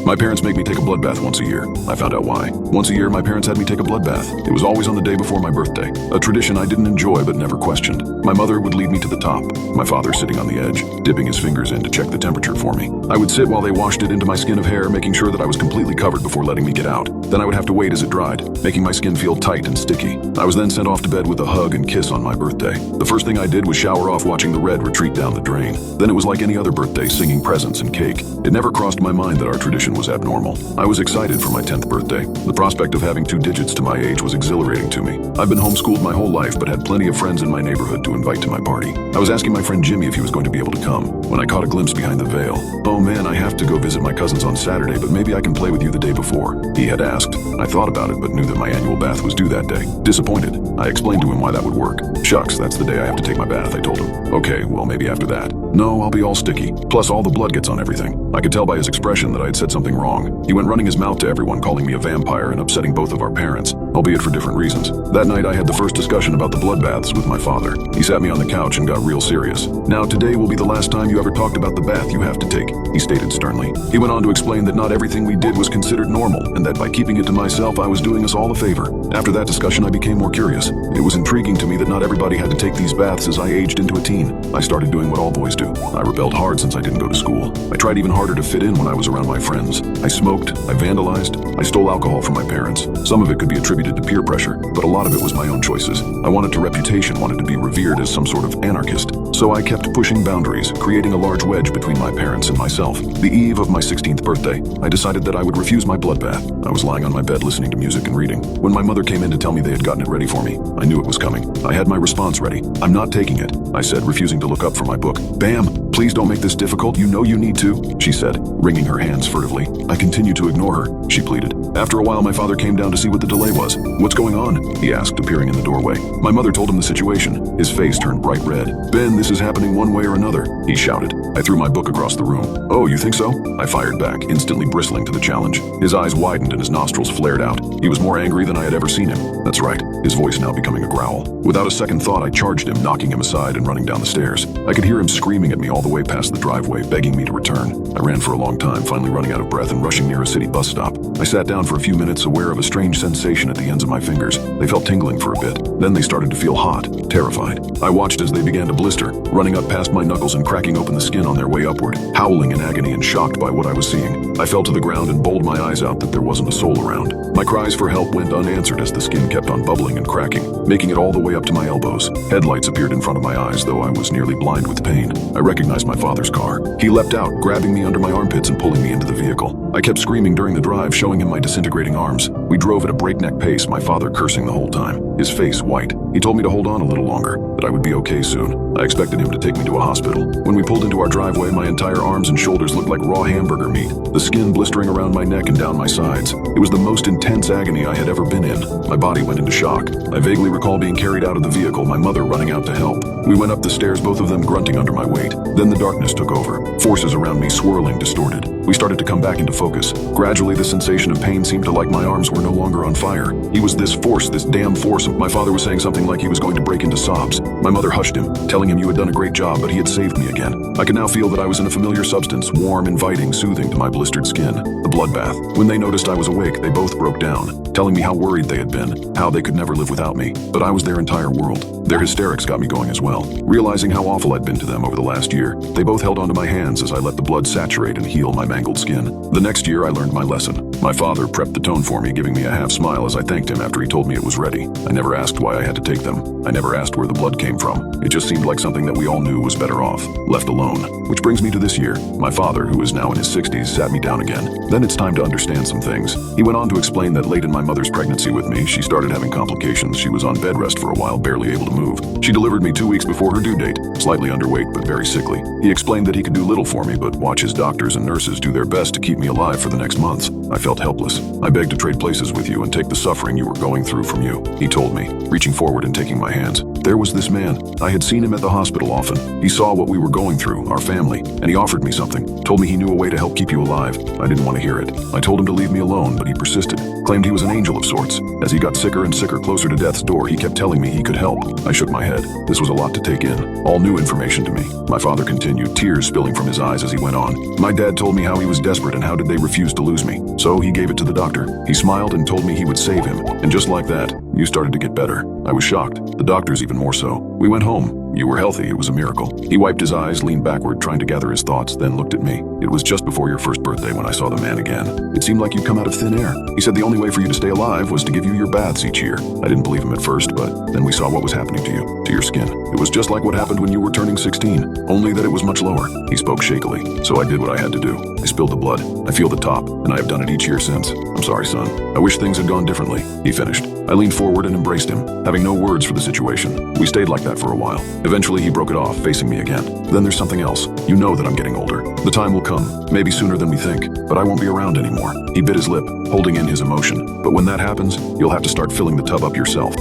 My parents make me take a blood bath once a year. I found out why. Once a year, my parents had me take a blood bath. It was always on the day before my birthday, a tradition I didn't enjoy but never questioned. My mother would lead me to the top, my father sitting on the edge, dipping his fingers in to check the temperature for me. I would sit while they washed it into my skin of hair, making sure that I was completely covered before letting me get out. Then I would have to wait as it dried, making my skin feel tight and sticky. I was then sent off to bed with a hug and kiss on my birthday. The first thing I did was shower off watching the red retreat down the drain. Then it was like any other birthday, singing presents and cake. It never crossed my mind that our tradition was abnormal. I was excited for my 10th birthday. The prospect of having 2 digits to my age was exhilarating to me. I've been homeschooled my whole life, but had plenty of friends in my neighborhood to invite to my party. I was asking my friend Jimmy if he was going to be able to come, when I caught a glimpse behind the veil. "Oh man, I have to go visit my cousins on Saturday, but maybe I can play with you the day before," he had asked. I thought about it, but knew that my annual bath was due that day. Disappointed, I explained to him why that would work. "Shucks, that's the day I have to take my bath," I told him. "Okay, well maybe after that." "No, I'll be all sticky. Plus all the blood gets on everything." I could tell by his expression that I had said something wrong. He went running his mouth to everyone, calling me a vampire and upsetting both of our parents, albeit for different reasons. That night I had the first discussion about the blood baths with my father. He sat me on the couch and got real serious. "Now today will be the last time you ever talked about the bath you have to take," he stated sternly. He went on to explain that not everything we did was considered normal, and that by keeping it to myself I was doing us all a favor. After that discussion I became more curious. It was intriguing to me that not everybody had to take these baths as I aged into a teen. I started doing what all boys do. I rebelled hard since I didn't go to school. I tried even harder to fit in when I was around my friends. I smoked, I vandalized, I stole alcohol from my parents. Some of it could be attributed to peer pressure, but a lot of it was my own choices. I wanted a reputation, wanted to be revered as some sort of anarchist. So I kept pushing boundaries, creating a large wedge between my parents and myself. The eve of my 16th birthday, I decided that I would refuse my blood bath. I was lying on my bed listening to music and reading, when my mother came in to tell me they had gotten it ready for me. I knew it was coming. I had my response ready. "I'm not taking it," I said, refusing to look up from my book. "Bam, please don't make this difficult. You know you need to," she said, wringing her hands furtively. I continued to ignore her. She pleaded. After a while, my father came down to see what the delay was. "What's going on?" he asked, appearing in the doorway. My mother told him the situation. His face turned bright red. "Ben, this is happening one way or another," he shouted. I threw my book across the room. "Oh, you think so?" I fired back, instantly bristling to the challenge. His eyes widened and his nostrils flared out. He was more angry than I had ever seen him. That's right, his voice now becoming a growl. Without a second thought, I charged him, knocking him aside and running down the stairs. I could hear him screaming at me all the way past the driveway, begging me to return. I ran for a long time, finally running out of breath and rushing near a city bus stop. I sat down for a few minutes, aware of a strange sensation at the ends of my fingers. They felt tingling for a bit. Then they started to feel hot, terrified. I watched as they began to blister, running up past my knuckles and cracking open the skin on their way upward, howling in agony and shocked by what I was seeing. I fell to the ground and bawled my eyes out that there wasn't a soul around. My cries for help went unanswered as the skin kept on bubbling and cracking, making it all the way up to my elbows. Headlights appeared in front of my eyes, though I was nearly blind with pain. I recognized my father's car. He leapt out, grabbing me under my armpits and pulling me into the vehicle. I kept screaming during the drive, showing him my disintegrating arms. We drove at a breakneck pace, my father cursing the whole time, his face white. He told me to hold on a little longer, that I would be okay soon. I expected him to take me to a hospital. When we pulled into our driveway, my entire arms and shoulders looked like raw hamburger meat, the skin blistering around my neck and down my sides. It was the most intense agony I had ever been in. My body went into shock. I vaguely recall being carried out of the vehicle, my mother running out to help. We went up the stairs, both of them grunting under my weight. Then the darkness took over, forces around me swirling, distorted. We started to come back into focus. Gradually, the sensation of pain seemed to like my arms were no longer on fire. He was this force, this damn force. My father was saying something like he was going to break into sobs. My mother hushed him, telling him you had done a great job, but he had saved me again. I could now feel that I was in a familiar substance, warm, inviting, soothing to my blistered skin. The blood bath. When they noticed I was awake, they both broke down, telling me how worried they had been, how they could never live without me. But I was their entire world. Their hysterics got me going as well. Realizing how awful I'd been to them over the last year, they both held onto my hands as I let the blood saturate and heal my mangled skin. The next year, I learned my lesson. My father prepped the tone for me, giving me a half smile as I thanked him after he told me it was ready. I never asked why I had to take them. I never asked where the blood came from. It just seemed like something that we all knew was better off, left alone. Which brings me to this year. My father, who is now in his 60s, sat me down again. Then it's time to understand some things. He went on to explain that late in my mother's pregnancy with me, she started having complications. She was on bed rest for a while, barely able to move. She delivered me 2 weeks before her due date, slightly underweight but very sickly. He explained that he could do little for me, but watch his doctors and nurses do their best to keep me alive for the next months. I felt helpless. "I beg to trade places with you and take the suffering you were going through from you," he told me, reaching forward and taking my hands. there was this man. I had seen him at the hospital often. He saw what we were going through, our family, and he offered me something. Told me he knew a way to help keep you alive. I didn't want to hear it. I told him to leave me alone, but he persisted. Claimed he was an angel of sorts. As he got sicker and sicker closer to death's door, he kept telling me he could help. I shook my head. This was a lot to take in. All new information to me. My father continued, tears spilling from his eyes as he went on. My dad told me how he was desperate and how did they refuse to lose me. So he gave it to the doctor. He smiled and told me he would save him. And just like that, you started to get better. I was shocked. The doctors even more so. We went home. You were healthy. It was a miracle. He wiped his eyes, leaned backward, trying to gather his thoughts, then looked at me. It was just before your first birthday when I saw the man again. It seemed like you'd come out of thin air. He said the only way for you to stay alive was to give you your baths each year. I didn't believe him at first, but then we saw what was happening to you, to your skin. It was just like what happened when you were turning 16, only that it was much lower. He spoke shakily, so I did what I had to do. I spilled the blood. I feel the top, and I have done it each year since. I'm sorry, son. I wish things had gone differently. He finished. I leaned forward and embraced him, having no words for the situation. We stayed like that for a while. Eventually, he broke it off, facing me again. Then there's something else. You know that I'm getting older. The time will come, maybe sooner than we think, but I won't be around anymore. He bit his lip, holding in his emotion. But when that happens, you'll have to start filling the tub up yourself.